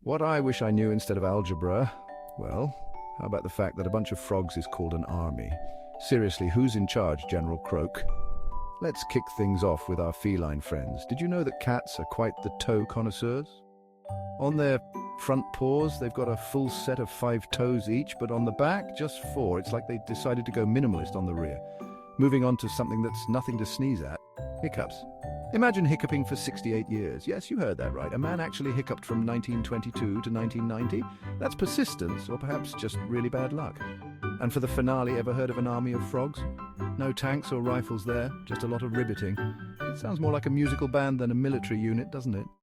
What I wish I knew instead of algebra, well, how about the fact that a bunch of frogs is called an army? Seriously, who's in charge, General Croak? Let's kick things off with our feline friends. Did you know that cats are quite the toe connoisseurs? On their front paws, they've got a full set of 5 toes each, but on the back, just 4. It's like they decided to go minimalist on the rear. Moving on to something that's nothing to sneeze at, hiccups. Imagine hiccuping for 68 years. Yes, you heard that right. A man actually hiccuped from 1922 to 1990. That's persistence, or perhaps just really bad luck. And for the finale, ever heard of an army of frogs? No tanks or rifles there, just a lot of ribbiting. It sounds more like a musical band than a military unit, doesn't it?